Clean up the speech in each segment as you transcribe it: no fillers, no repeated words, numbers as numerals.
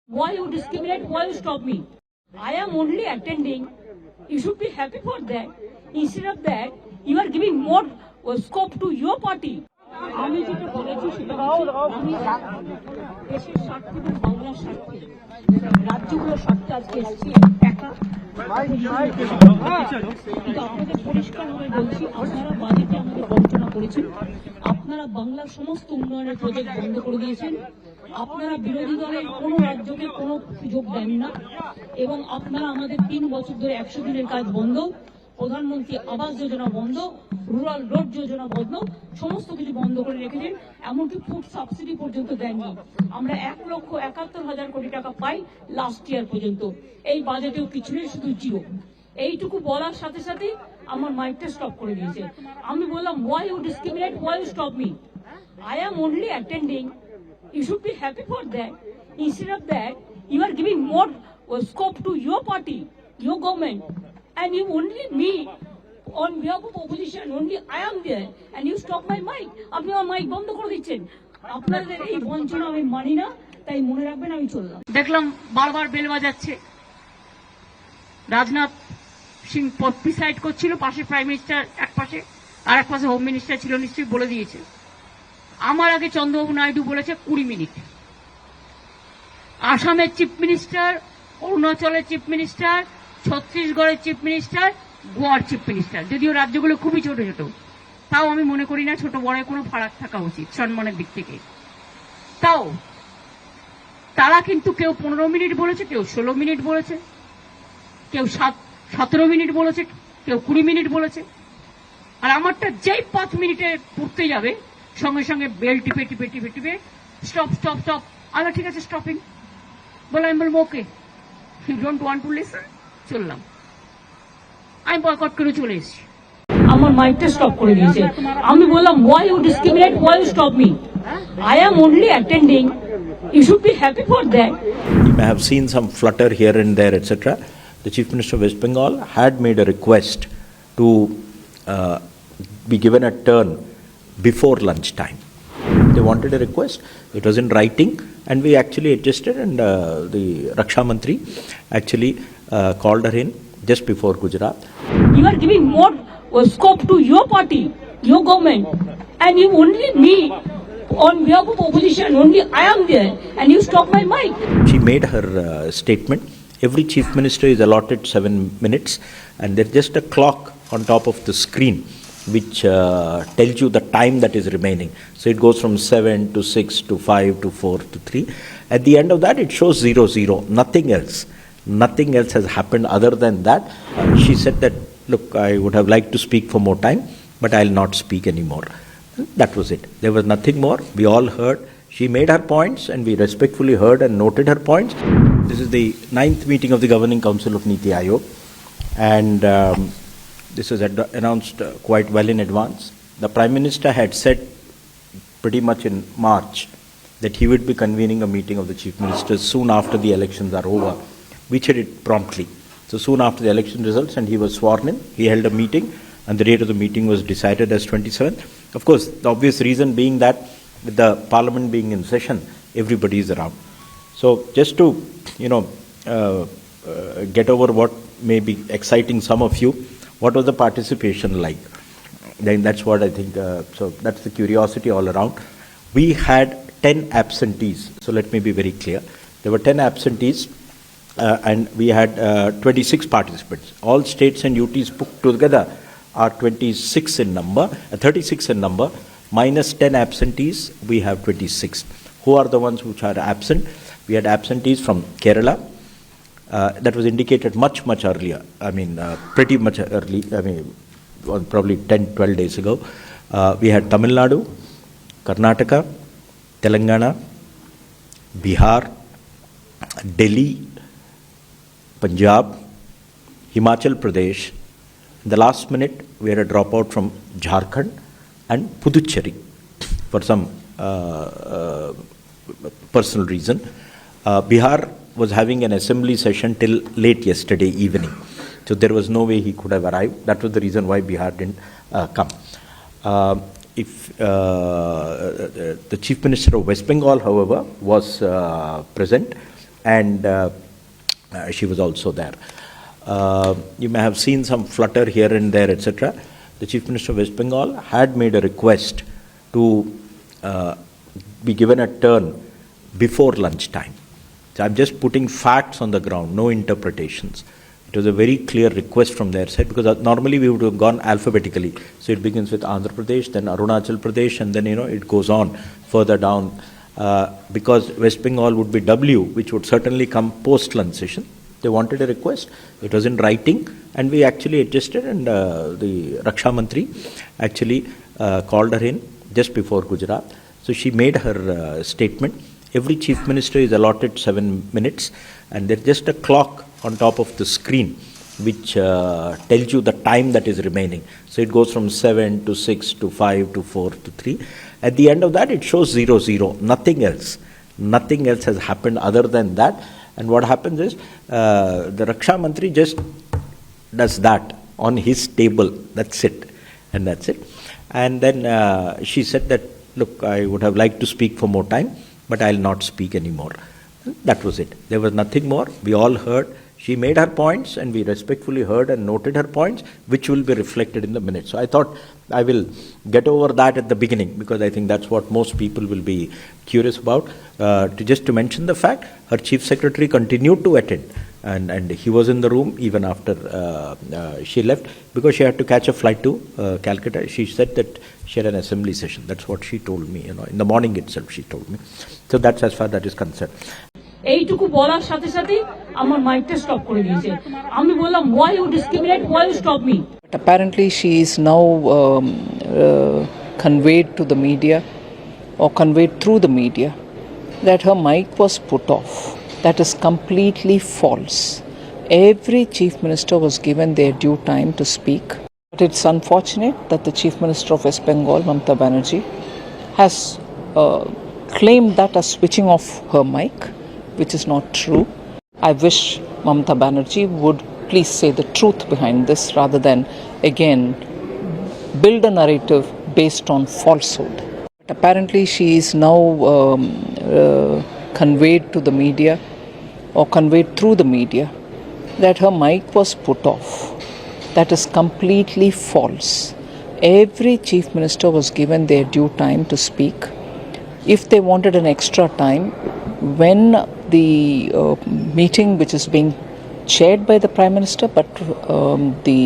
Why you discriminate? Why you stop me? I am only attending. You should be happy for that. Instead of that, you are giving more scope to your party. আমি যেটা বলেছি সেটা আমি দেশের স্বার্থে এবং বাংলার স্বার্থে রাজ্যগুলোর স্বার্থে আজকে এসেছি একা। কিন্তু আপনাদের পরিষ্কারভাবে বলছি, আপনারা বাজেটে আমাদের বঞ্চনা করেছেন, আপনারা বাংলার সমস্ত উন্নয়নের প্রজেক্ট বন্ধ করে দিয়েছেন, আপনারা বিরোধী দলের কোনো রাজ্যকে কোনো সুযোগ দেন না, এবং আপনারা আমাদের 3 বছর ধরে 100 দিনের কাজ বন্ধ, প্রধানমন্ত্রী আবাস যোজনা বন্ধ, রুরাল রোড যোজনা বন্ধ, সমস্ত কিছু বন্ধ করে রেখেছেন। এমনকি ফুড সাবসিডি পর্যন্ত দেননি। আমরা 1,71,000 কোটি টাকা পাই লাস্ট ইয়ার পর্যন্ত। এই বাজেটেও কিছু নেই, শুধু জিরো। এইটুকু বলার সাথে সাথে আমার মাইকটা স্টপ করে দিয়েছে। আমি বললাম, why you discriminate, why you stop me? I am only attending. You should be happy for that. Instead of that, you are giving more scope to your party, your government, and you only me on behalf of opposition. Only I am there, and you stop my mic. আপনি আমার mic বন্ধ করে দিচ্ছেন। আপনাদের এই বঞ্চনা আমি মানি না, তাই মনে রাখবেন আমি চললাম। দেখলাম বারবার বেল বাজাচ্ছে। রাজনাথ সিং প্রিসাইড করছিল, পাশে প্রাইম মিনিস্টার এক পাশে, আর এক পাশে হোম মিনিস্টার ছিল, নিশ্চয়ই বলে দিয়েছে। আমার আগে চন্দ্রবাবু নাইডু বলেছে 20 মিনিট। আসামের চিফ মিনিস্টার, অরুণাচলের চিফ মিনিস্টার, ছত্তিশগড়ের চিফ মিনিস্টার, গোয়ার চিফ মিনিস্টার, যদিও রাজ্যগুলো খুবই ছোট ছোট, তাও আমি মনে করি না ছোট বড় কোনো ফারাক থাকা উচিত সম্মানের দিক থেকে। তাও তারা কিন্তু কেউ 15 মিনিট বলেছে, কেউ 16 মিনিট বলেছে, কেউ 17 মিনিট বলেছে, কেউ 20 মিনিট বলেছে। আর আমারটা যেই 5 মিনিটে পড়তে যাবে, সঙ্গে সঙ্গে বেল টিপে টিপে টিপে টিপে স্টপ স্টপ স্টপ। আমি ঠিক আছে স্টপিং বলে, আমি বলবো okay, you don't want to listen, চললাম। আমি বয়কট করে চলে এসেছি। আমার মাইকটা স্টপ করে দিয়েছে। আমি বললাম, why you discriminate, why you stop me? I am only attending. You should be happy for that. You may have seen some flutter here and there, etc. The Chief Minister of West Bengal had made a request to be given a turn before lunchtime. They wanted a request. It was in writing, and we actually adjusted, and the Raksha Mantri actually called her in just before Gujarat. You are giving more scope to your party, your government, and you only me on behalf of opposition. Only I am there, and you stop my mic. She made her statement. Every chief minister is allotted 7 minutes, and there's just a clock on top of the screen which tells you the time that is remaining. So it goes from 7 to 6 to 5 to 4 to 3. At the end of that, it shows 0, nothing else. Nothing else has happened other than that. She said that, look, I would have liked to speak for more time, but I'll not speak anymore. That was it. There was nothing more. We all heard. She made her points, and we respectfully heard and noted her points. This is the 9th meeting of the Governing Council of Niti Aayog, and this was announced quite well in advance. The Prime Minister had said pretty much in March that he would be convening a meeting of the Chief Ministers soon after the elections are over, which he did promptly. So soon after the election results, and he was sworn in, he held a meeting, and the date of the meeting was decided as 27th. Of course, the obvious reason being that with the Parliament being in session, everybody is around. So just to, get over what may be exciting some of you, what was the participation like? Then that's what I think, so that's the curiosity all around. We had 10 absentees, so let me be very clear. There were 10 absentees, and we had 26 participants. All states and UTs put together are 36 in number, 36 in number, minus 10 absentees, we have 26. Who are the ones which are absent? We had absentees from Kerala. That was indicated much earlier. I mean, pretty much early. I mean, probably 10-12 days ago. We had Tamil Nadu, Karnataka, Telangana, Bihar, Delhi, Punjab, Himachal Pradesh. In the last minute, we had a dropout from Jharkhand and Puducherry for some personal reason. Bihar was having an assembly session till late yesterday evening. So there was no way he could have arrived. That was the reason why Bihar didn't come. The Chief Minister of West Bengal, however, was present, and she was also there. You may have seen some flutter here and there, etc. The Chief Minister of West Bengal had made a request to be given a turn before lunchtime. So I'm just putting facts on the ground, no interpretations. It was a very clear request from their side, because normally we would have gone alphabetically. So it begins with Andhra Pradesh, then Arunachal Pradesh, and then it goes on further down. Because West Bengal would be W, which would certainly come post-lunch session. They wanted a request. It was in writing, and we actually adjusted, and the Raksha Mantri actually called her in just before Gujarat. So she made her statement. Every Chief Minister is allotted 7 minutes, and there's just a clock on top of the screen which tells you the time that is remaining. So it goes from 7 to 6 to 5 to 4 to 3. At the end of that, it shows 0, nothing else. Nothing else has happened other than that. And what happens is, the Raksha Mantri just does that on his table. That's it. And that's it. And then she said that, look, I would have liked to speak for more time, but I'll not speak anymore. That was it. There was nothing more. We all heard. She made her points, and we respectfully heard and noted her points, which will be reflected in the minutes. So I thought I will get over that at the beginning, because I think that's what most people will be curious about. Just to mention the fact, her Chief Secretary continued to attend, and he was in the room even after she left, because she had to catch a flight to Calcutta. She said that she had an assembly session. That's what she told me. In the morning itself she told me. So that's as far that is concerned. এইটুকু বলার সাথে সাথে আমার মাইকটা stop করে দিয়েছে। আমি বললাম, why you discriminate, why you stop me? Apparently she is now conveyed to the media, or conveyed through the media, that her mic was put off. That is completely false. Every Chief Minister was given their due time to speak. But it's unfortunate that the Chief Minister of West Bengal, Mamata Banerjee, has claimed that as switching off her mic, which is not true. I wish Mamata Banerjee would please say the truth behind this, rather than again build a narrative based on falsehood. But apparently she is now conveyed to the media, or conveyed through the media, that her mic was put off. That is completely false. Every Chief Minister was given their due time to speak. If they wanted an extra time, when the meeting, which is being chaired by the Prime Minister, but the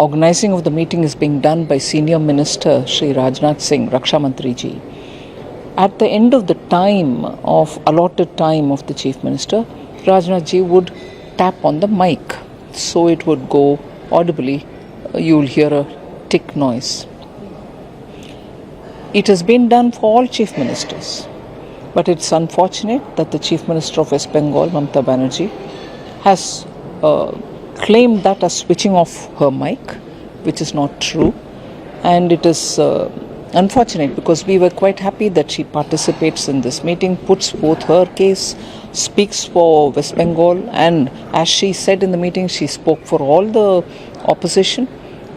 organizing of the meeting is being done by Senior Minister Shri Rajnath Singh, Raksha Mantri ji. At the end of the allotted time of the Chief Minister, Rajnath ji would tap on the mic, so it would go audibly. You will hear a tick noise. It has been done for all Chief Ministers. But it's unfortunate that the Chief Minister of West Bengal, Mamata Banerjee, has claimed that as switching off her mic, which is not true. And it is unfortunate, because we were quite happy that she participates in this meeting, puts forth her case, speaks for West Bengal, and as she said in the meeting, she spoke for all the opposition.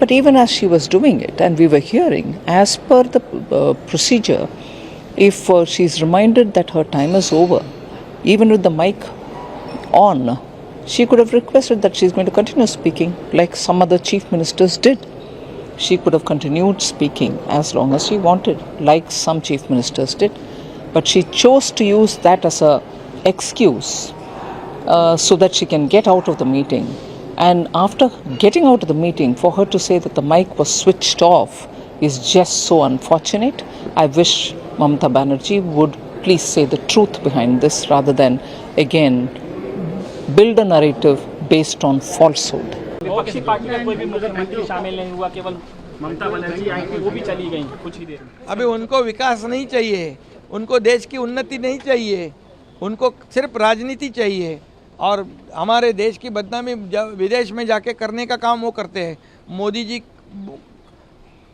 But even as she was doing it, and we were hearing, as per the procedure, if she is reminded that her time is over, even with the mic on, she could have requested that she is going to continue speaking, like some other Chief Ministers did. She could have continued speaking as long as she wanted, like some Chief Ministers did. But she chose to use that as an excuse so that she can get out of the meeting. And after getting out of the meeting, for her to say that the mic was switched off is just so unfortunate. I wish Mamata Banerjee would please say the truth behind this, rather than again build a narrative based on falsehood. विपक्षी party में कोई भी मुख्यमंत्री शामिल नहीं हुआ, केवल ममता बनर्जी आई थी, वो भी चली गई कुछ ही देर। अभी उनको विकास नहीं चाहिए, उनको देश की उन्नति नहीं चाहिए, उनको सिर्फ राजनीति चाहिए। और हमारे देश की बदनामी विदेश में जाके करने का काम वो करते हैं। मोदी जी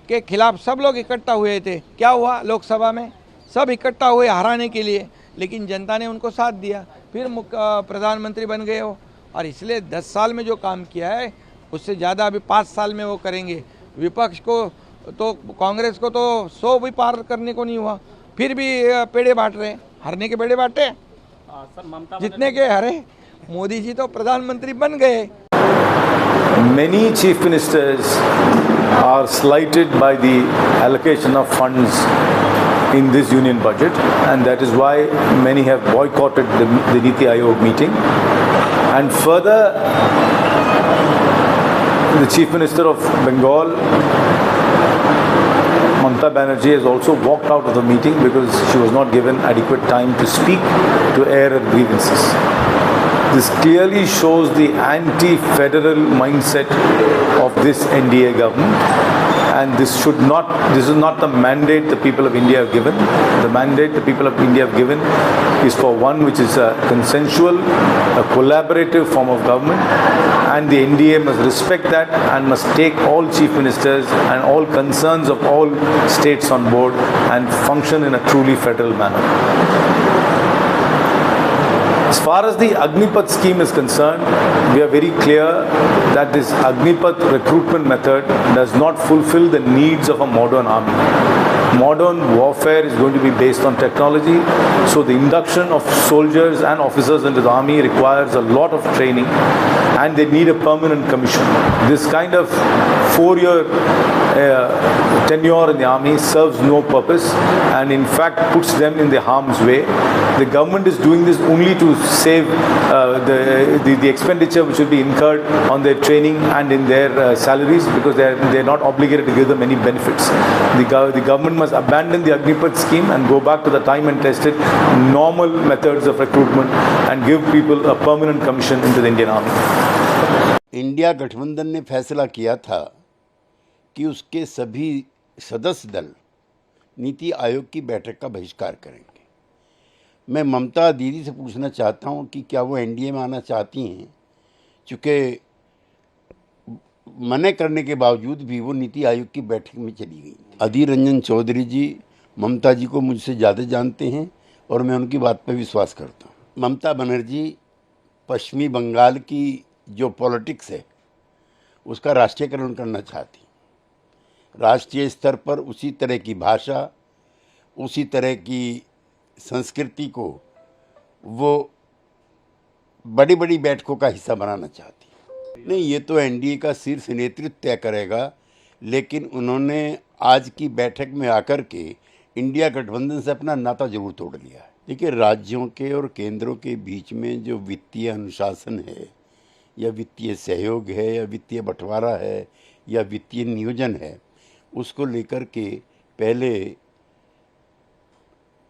के खिलाफ सब लोग इकट्ठा हुए थे, क्या हुआ? लोकसभा में सब इकट्ठा हुए हराने के लिए, लेकिन जनता ने उनको साथ दिया, फिर प्रधानमंत्री बन गए हो। और इसलिए 10 साल में जो काम किया है उससे ज़्यादा अभी 5 साल में वो करेंगे। विपक्ष को तो, कांग्रेस को तो 100 भी पार करने को नहीं हुआ, फिर भी पेड़े बांट रहे हैं। हारने के पेड़े बांटे, सर ममता जितने के हरे, मोदी जी तो प्रधानमंत्री बन गए। Many chief ministers are slighted by the allocation of funds in this union budget, and that is why many have boycotted the Niti Aayog meeting. And further, the chief minister of Bengal, Mamata Banerjee, has also walked out of the meeting because she was not given adequate time to speak, to air her grievances. This clearly shows the anti-federal mindset of this NDA government, and this is not the mandate the people of India have given. The mandate the people of India have given is for one which is a consensual, a collaborative form of government, and the NDA must respect that and must take all chief ministers and all concerns of all states on board and function in a truly federal manner. As far as the Agnipath scheme is concerned, we are very clear that this Agnipath recruitment method does not fulfill the needs of a modern army. Modern warfare is going to be based on technology, so the induction of soldiers and officers into the army requires a lot of training, and they need a permanent commission. This kind of 4-year tenure in the army serves no purpose, and in fact puts them in the harm's way. The government is doing this only to save the expenditure which will be incurred on their training and in their salaries, because they are not obligated to give them any benefits. The government must abandon the Agnipath scheme and go back to the time and tested normal methods of recruitment and give people a permanent commission into the Indian Army. India गठबंधन ने फैसला किया था कि उसके सभी सदस्य दल नीति आयोग की बैठक का बहिष्कार करेंगे। मैं ममता दीदी से पूछना चाहता हूं कि क्या वो एनडीए में आना चाहती हैं, चूँकि मना करने के बावजूद भी वो नीति आयोग की बैठक में चली गई। अधीर रंजन चौधरी जी ममता जी को मुझसे ज़्यादा जानते हैं और मैं उनकी बात पर विश्वास करता हूँ। ममता बनर्जी पश्चिमी बंगाल की जो पॉलिटिक्स है उसका राष्ट्रीयकरण करना चाहती। राष्ट्रीय स्तर पर उसी तरह की भाषा, उसी तरह की संस्कृति को वो बड़ी बड़ी बैठकों का हिस्सा बनाना चाहती। नहीं, ये तो एनडीए का शीर्ष नेतृत्व तय करेगा, लेकिन उन्होंने आज की बैठक में आकर के इंडिया गठबंधन से अपना नाता जरूर तोड़ लिया है। देखिए, राज्यों के और केंद्रों के बीच में जो वित्तीय अनुशासन है या वित्तीय सहयोग है या वित्तीय बंटवारा है या वित्तीय नियोजन है, उसको लेकर के पहले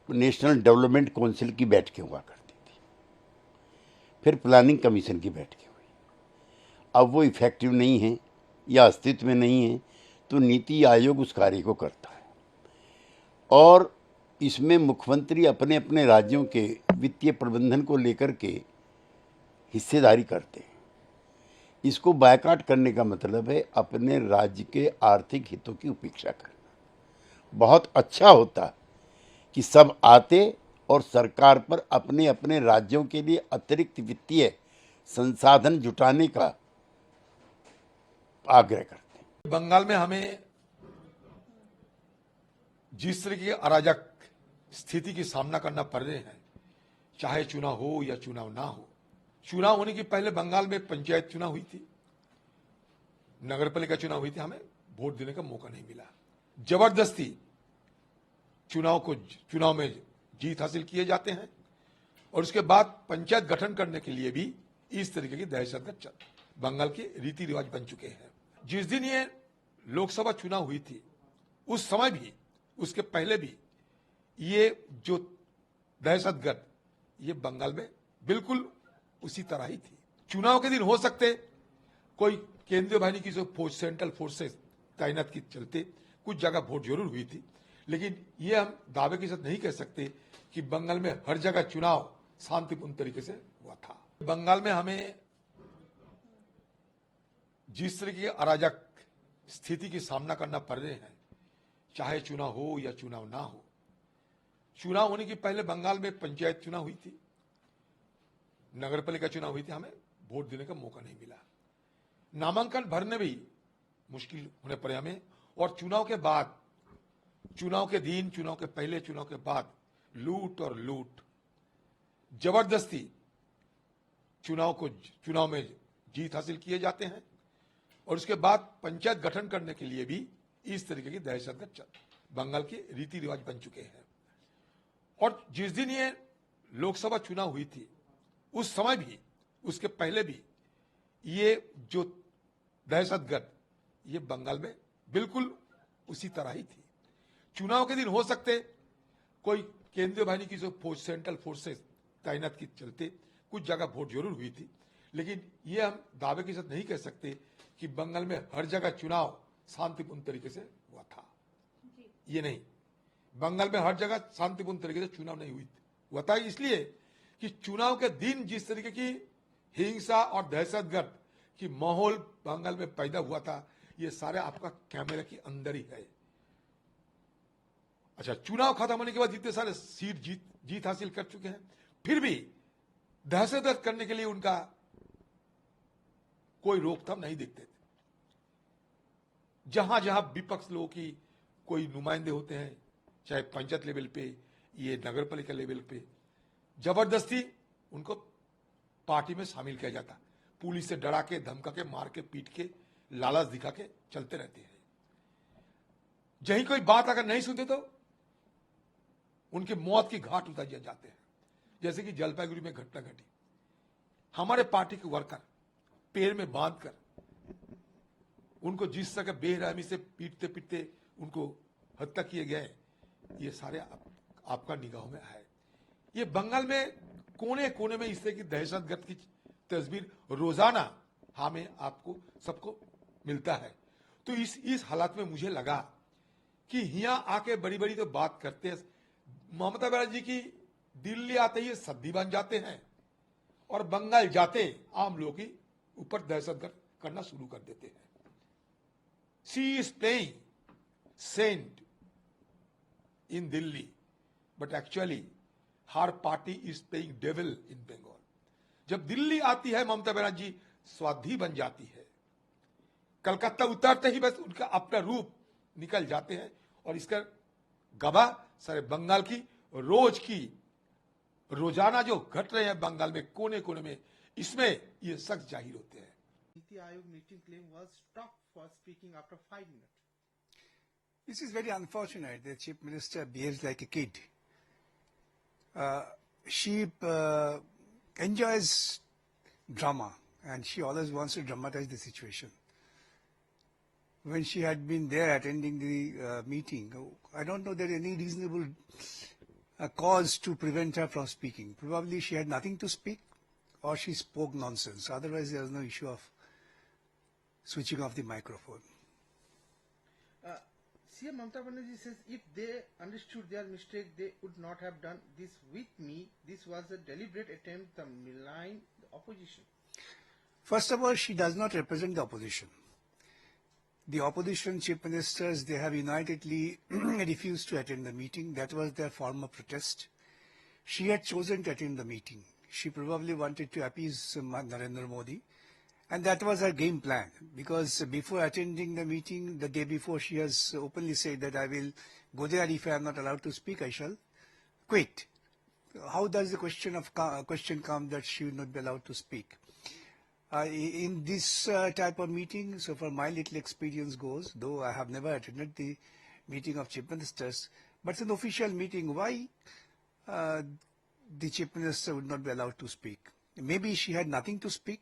नेशनल डेवलपमेंट काउंसिल की बैठकें हुआ करती थी, फिर प्लानिंग कमीशन की बैठकें हुई। अब वो इफेक्टिव नहीं है या अस्तित्व में नहीं है, तो नीति आयोग उस कार्य को करता है और इसमें मुख्यमंत्री अपने अपने राज्यों के वित्तीय प्रबंधन को लेकर के हिस्सेदारी करते हैं। इसको बायकॉट करने का मतलब है अपने राज्य के आर्थिक हितों की उपेक्षा करना। बहुत अच्छा होता कि सब आते और सरकार पर अपने अपने राज्यों के लिए अतिरिक्त वित्तीय संसाधन जुटाने का आग्रह करते। बंगाल में हमें जिस तरह की अराजक स्थिति की सामना करना पड़ रहे हैं, चाहे चुनाव हो या चुनाव ना हो। चुनाव होने के पहले बंगाल में पंचायत चुनाव हुई थी, नगर पालिका चुनाव हुई थी, हमें वोट देने का मौका नहीं मिला। जबरदस्ती चुनाव में जीत हासिल किए जाते हैं और उसके बाद पंचायत गठन करने के लिए भी इस तरीके की दहशतगर्द बंगाल के रीति रिवाज बन चुके हैं। जिस दिन ये लोकसभा चुनाव हुई थी उस समय भी, उसके पहले भी ये जो दहशतगर्द ये बंगाल में बिल्कुल उसी तरह ही थी। चुनाव के दिन हो सकते कोई केंद्रीय बाहिनी की जो फौज, सेंट्रल फोर्सेस तैनात की चलते कुछ जगह वोट जरूर हुई थी, लेकिन ये हम दावे के साथ नहीं कह सकते कि बंगाल में हर जगह चुनाव शांतिपूर्ण तरीके से हुआ था। बंगाल में हमें जिस तरह की अराजक स्थिति की सामना करना पड़ रहे हैं, चाहे चुनाव हो या चुनाव ना हो। चुनाव होने के पहले बंगाल में पंचायत चुनाव हुई थी, नगर पालिका चुनाव हुई थी, हमें वोट देने का मौका नहीं मिला। नामांकन भरने भी मुश्किल होने पड़े हमें। और चुनाव के बाद, चुनाव के दिन, चुनाव के पहले, चुनाव के बाद लूट और लूट, जबरदस्ती चुनाव में जीत हासिल किए जाते हैं और उसके बाद पंचायत गठन करने के लिए भी इस तरीके की दहशतगर्द बंगाल के रीति रिवाज बन चुके हैं। और जिस दिन ये लोकसभा चुनाव हुई थी उस समय भी, उसके पहले भी ये जो दहशतगर्द ये बंगाल में बिल्कुल उसी तरह ही थी। चुनाव के दिन हो सकते कोई केंद्रीय बाहिनी की जो फोर्स, सेंट्रल फोर्सेस तैनात के चलते कुछ जगह वोट जरूर हुई थी, लेकिन ये हम दावे के साथ नहीं कह सकते कि बंगाल में हर जगह चुनाव शांतिपूर्ण तरीके से हुआ था। ये नहीं, बंगाल में हर जगह शांतिपूर्ण तरीके से चुनाव नहीं हुआ था, इसलिए कि चुनाव के दिन जिस तरीके की हिंसा और दहशतगर्द की माहौल बंगाल में पैदा हुआ था, ये सारे आपका कैमरे के अंदर ही है। अच्छा, चुनाव खत्म होने के बाद जितने सारे सीट जीत हासिल कर चुके हैं, फिर भी दहशतगर्द करने के लिए उनका कोई रोकथाम नहीं देखते थे। जहां जहां विपक्ष लोगों की कोई नुमाइंदे होते हैं, चाहे पंचायत लेवल पे, ये नगर पालिका लेवल पे, जबरदस्ती उनको पार्टी में शामिल किया जाता। पुलिस से डरा के, धमका के, मार के, पीट के, लालच दिखा के चलते रहते हैं। यही कोई बात अगर नहीं सुनते तो उनके मौत की घाट उतार दिए जाते हैं। जैसे कि जलपाईगुड़ी में घटना घटी, हमारे पार्टी के वर्कर पैर में बांधकर उनको जिस तरह बेरहमी से पीटते पीटते उनको हत्या किए गए, ये सारे आपका निगाहों में है। ये बंगाल में कोने कोने में इस तरह की दहशतगर्द की तस्वीर रोजाना हमें आपको सबको मिलता है। तो इस हालात में मुझे लगा कि यहाँ आके बड़ी बड़ी तो बात करते हैं, ममता बनर्जी की दिल्ली आते ही सद्दी बन जाते हैं और बंगाल जाते आम लोगों के ऊपर दहशतगर्द करना शुरू कर देते हैं। She is playing saint in Delhi, but actually her party is playing devil in Bengal. जब दिल्ली आती है ममता बनर्जी स्वाधी बन जाती है, कलकत्ता उतरते ही बस उनका अपना रूप निकल जाते हैं और इसका गवाह सारे बंगाल की रोजाना जो घट रहे हैं बंगाल में कोने कोने में, इसमें ये सख्त जाहिर होते हैं। Niti Aayog meeting claim was stopped for speaking after 5 minutes. This is very unfortunate. The chief minister behaves like a kid. She enjoys drama and she always wants to dramatize the situation. When she had been there attending the meeting, I don't know there any reasonable cause to prevent her from speaking. Probably she had nothing to speak or she spoke nonsense. Otherwise there was no issue of switching off the microphone. CM Mamata Banerjee says if they understood their mistake, they would not have done this with me. This was a deliberate attempt to malign the opposition. First of all, she does not represent the opposition. The opposition chief ministers, they have unitedly refused to attend the meeting. That was their form of protest. She had chosen to attend the meeting. She probably wanted to appease Narendra Modi. And that was her game plan, because before attending the meeting, the day before, she has openly said that I will go there. If I am not allowed to speak, I shall quit. How does the question come that she will not be allowed to speak? In this type of meeting, so far my little experience goes, though I have never attended the meeting of chief ministers, but it's an official meeting. Why the chief minister would not be allowed to speak? Maybe she had nothing to speak,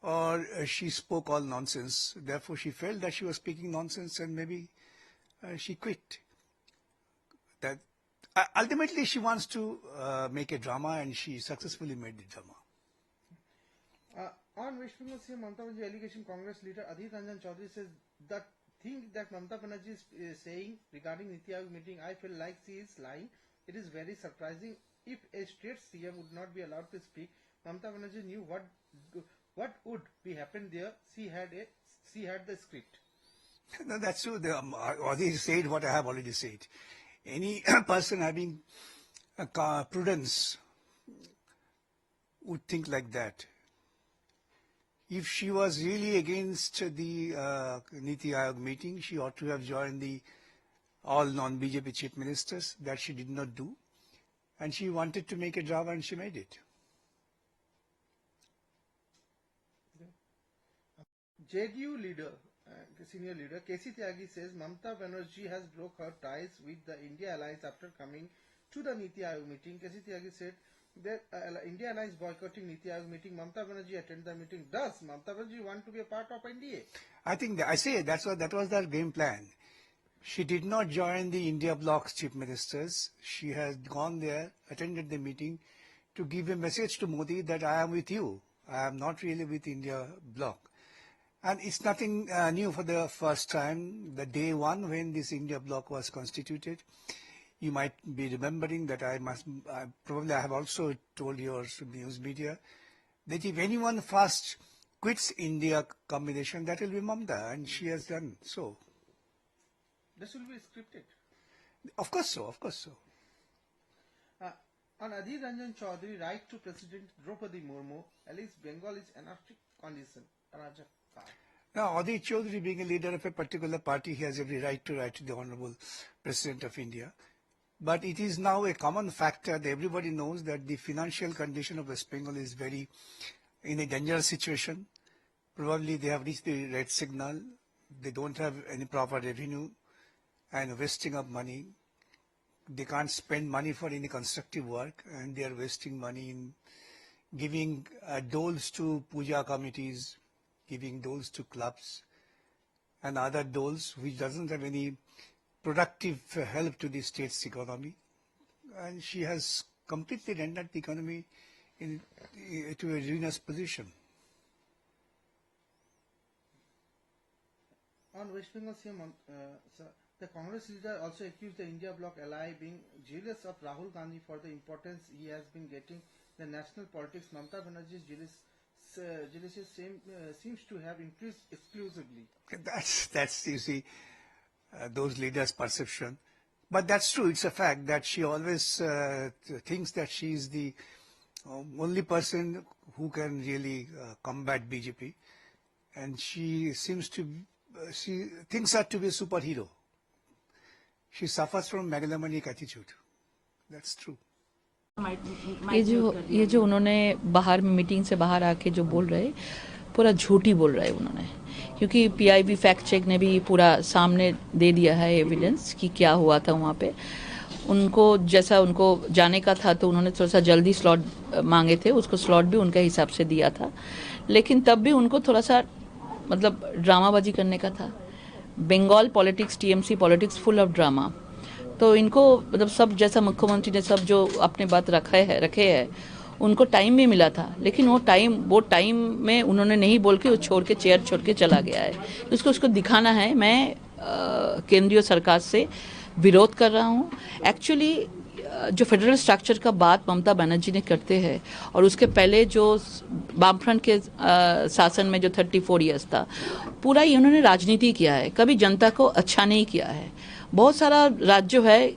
or she spoke all nonsense. Therefore, she felt that she was speaking nonsense, and maybe she quit. That ultimately she wants to make a drama, and she successfully made the drama. On West Bengal CM Mamata Banerjee allegation, Congress leader Adhir Ranjan Chaudhary says that thing that Mamata Banerjee is saying regarding Niti Aayog meeting, I feel like she is lying. It is very surprising. If a state CM would not be allowed to speak, Mamata Banerjee knew what would be happened there. She had the script. No, that's true. Adhir said what I have already said. Any person having prudence would think like that. If she was really against the Niti Aayog meeting, she ought to have joined the all non-BJP chief ministers. That she did not do. and she wanted to make a drama and she made it. JDU leader, senior leader KC Tyagi says Mamata Banerjee has broke her ties with the India alliance after coming to the Niti Aayog meeting. KC Tyagi said that India alliance boycotting Niti Aayog meeting. Mamata Banerjee attended the meeting. Does Mamata Banerjee want to be a part of NDA? I think I say that was their game plan. She did not join the India bloc's chief ministers. She has gone there, attended the meeting to give a message to Modi that I am with you. I am not really with India bloc. And it's nothing new for the first time. The day one when this India bloc was constituted, you might be remembering that I have also told your news media that if anyone first quits India combination, that will be Mamata, and she has done so. This will be scripted. Of course so, of course so. On Adhir Ranjan Chaudhary, right to President Draupadi Murmu, Alice Bengal is anarchic condition. Now, Adhir Chaudhary being a leader of a particular party, he has every right to write to the Honorable President of India. But it is now a common factor that everybody knows that the financial condition of West Bengal is very in a dangerous situation. Probably they have reached the red signal. They don't have any proper revenue and wasting of money. They can't spend money for any constructive work, and they are wasting money in giving doles to puja committees, giving doles to clubs and other doles which doesn't have any productive help to the state's economy. And she has completely rendered the economy to a ruinous position. On West Bengal CM, the Congress leader also accused the India bloc ally being jealous of Rahul Gandhi for the importance he has been getting the national politics. Mamata Banerjee's jealousy seems to have increased exclusively. That's you see, those leaders' perception. But that's true. It's a fact that she always thinks that she is the only person who can really combat BJP, and she seems to she thinks her to be a superhero. She suffers from megalomaniac attitude. That's true. ये जो उन्होंने बाहर में meeting से बाहर आके जो बोल रहे, पूरा झूठी बोल रहे उन्होंने, क्योंकि पीआईबी फैक्ट चेक ने भी पूरा सामने दे दिया है एविडेंस कि क्या हुआ था वहाँ पे। उनको जैसा उनको जाने का था तो उन्होंने थोड़ा सा जल्दी स्लॉट मांगे थे, उसको स्लॉट भी उनके हिसाब से दिया था, लेकिन तब भी उनको थोड़ा सा मतलब ड्रामाबाजी करने का था। Bengal politics, TMC politics full of drama. तो इनको मतलब सब जैसा मुख्यमंत्री ने सब जो अपने बात रखे है उनको टाइम भी मिला था, लेकिन वो टाइम में उन्होंने नहीं बोल के वो चेयर छोड़ के चला गया है। उसको दिखाना है मैं केंद्रीय सरकार से विरोध कर रहा हूँ। एक्चुअली जो फेडरल स्ट्रक्चर का बात ममता बनर्जी ने करते हैं और उसके पहले जो वामफ्रंट के शासन में जो 34 इयर्स था, पूरा ही उन्होंने राजनीति किया है, कभी जनता को अच्छा नहीं किया है। बहुत सारा राज्य है,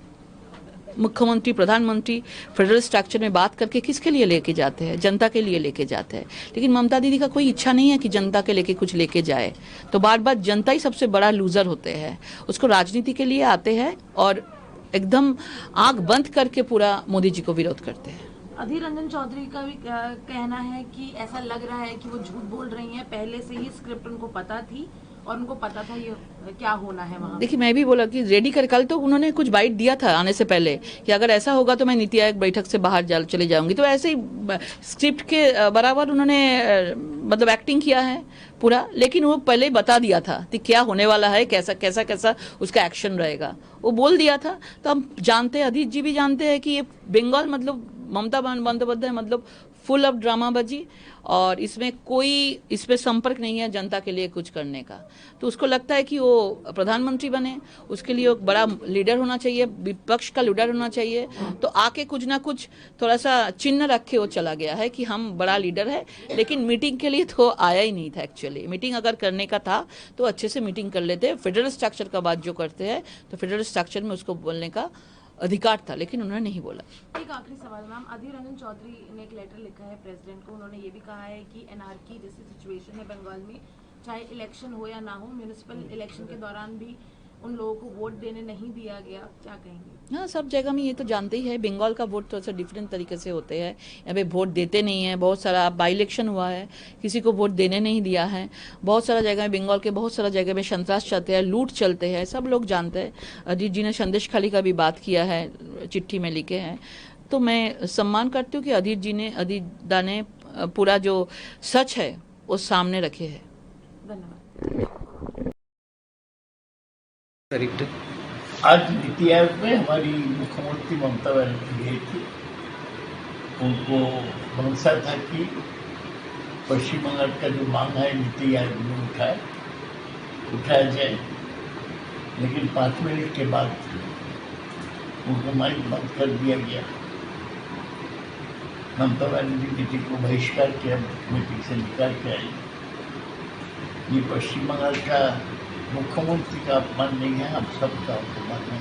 मुख्यमंत्री प्रधानमंत्री फेडरल स्ट्रक्चर में बात करके किसके लिए लेके जाते हैं? जनता के लिए लेके जाते हैं, लेकिन ममता दीदी का कोई इच्छा नहीं है कि जनता के लेके कुछ लेके जाए। तो बार बार जनता ही सबसे बड़ा लूजर होते हैं, उसको राजनीति के लिए आते हैं और एकदम आंख बंद करके पूरा मोदी जी को विरोध करते हैं। अधीर रंजन चौधरी का भी कहना है कि ऐसा लग रहा है कि वो झूठ बोल रही हैं, पहले से ही स्क्रिप्ट उनको पता थी और उनको पता था ये क्या होना है वहाँ। देखिए, मैं भी बोला कि रेडी कर, कल तो उन्होंने कुछ बाइट दिया था आने से पहले कि अगर ऐसा होगा तो मैं नीति आयोग बैठक से बाहर चले जाऊंगी। तो ऐसे ही स्क्रिप्ट के बराबर उन्होंने मतलब एक्टिंग किया है पूरा, लेकिन वो पहले बता दिया था कि क्या होने वाला है, कैसा उसका एक्शन रहेगा, वो बोल दिया था। तो हम जानते हैं, अधीर जी भी जानते हैं कि ये बंगाल मतलब ममता बंदोपाध्याय मतलब फुल ऑफ ड्रामाबाजी, और इसमें संपर्क नहीं है जनता के लिए कुछ करने का। तो उसको लगता है कि वो प्रधानमंत्री बने, उसके लिए एक बड़ा लीडर होना चाहिए, विपक्ष का लीडर होना चाहिए। तो आके कुछ ना कुछ थोड़ा सा चिन्ह रख के वो चला गया है कि हम बड़ा लीडर है, लेकिन मीटिंग के लिए तो आया ही नहीं था। एक्चुअली मीटिंग अगर करने का था तो अच्छे से मीटिंग कर लेते। फेडरल स्ट्रक्चर का बात जो करते हैं तो फेडरल स्ट्रक्चर में उसको बोलने का अधिकार था, लेकिन उन्होंने नहीं बोला। एक आखिरी सवाल मैम, अधीर रंजन चौधरी ने एक लेटर लिखा है प्रेसिडेंट को, उन्होंने ये भी कहा है कि एनआरकी जैसी सिचुएशन है बंगाल में, चाहे इलेक्शन हो या ना हो, म्यूनिसिपल इलेक्शन के दौरान भी उन लोगों को वोट देने नहीं दिया गया, क्या कहेंगे? हाँ, सब जगह में ये तो जानते ही है। बंगाल का वोट थोड़ा सा डिफरेंट तरीके से होते हैं। यहाँ पे वोट देते नहीं है। बहुत सारा बाई इलेक्शन हुआ है, किसी को वोट देने नहीं दिया है। बहुत सारा जगह में, बंगाल के बहुत सारा जगह में संतरास चलते हैं, लूट चलते हैं, सब लोग जानते हैं। अजीत जी ने संदेश खाली का भी बात किया है, चिट्ठी में लिखे हैं। तो मैं सम्मान करती हूँ कि अजीत दा ने पूरा जो सच है वो सामने रखे है। धन्यवाद। आज नीति आयोग में हमारी मुख्यमंत्री ममता बनर्जी गई थी। उनको भरोसा था कि पश्चिम बंगाल का जो मांग है नीति आयोग में उठाया जाए, लेकिन 5 मिनट के बाद उनको माइक बंद कर दिया गया। ममता बनर्जी मीटिंग को बहिष्कार किया, मीटिंग से निकाल के आई। ये पश्चिम बंगाल का मुख्यमंत्री का अपमान नहीं है, हम सबका अपमान है।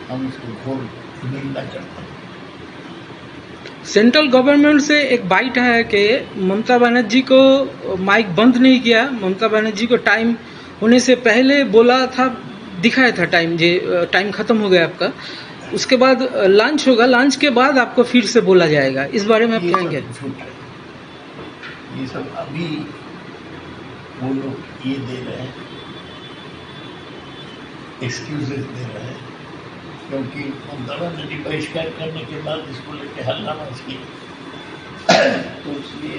हम इसको घोर निंदा करते हैं। सेंट्रल गवर्नमेंट से एक बाइट है कि ममता बनर्जी को माइक बंद नहीं किया। ममता बनर्जी को टाइम होने से पहले बोला था, दिखाया था टाइम खत्म हो गया आपका। उसके बाद लंच होगा, लंच के बाद आपको फिर से बोला जाएगा। इस बारे में आप कहेंगे? ये सब अभी वो लोग ये दे रहे हैं, एक्सक्यूजेस दे रहे हैं, क्योंकि ममता बनर्जी बहिष्कार करने के बाद इसको लेकर हल्ला मच गया, तो इसलिए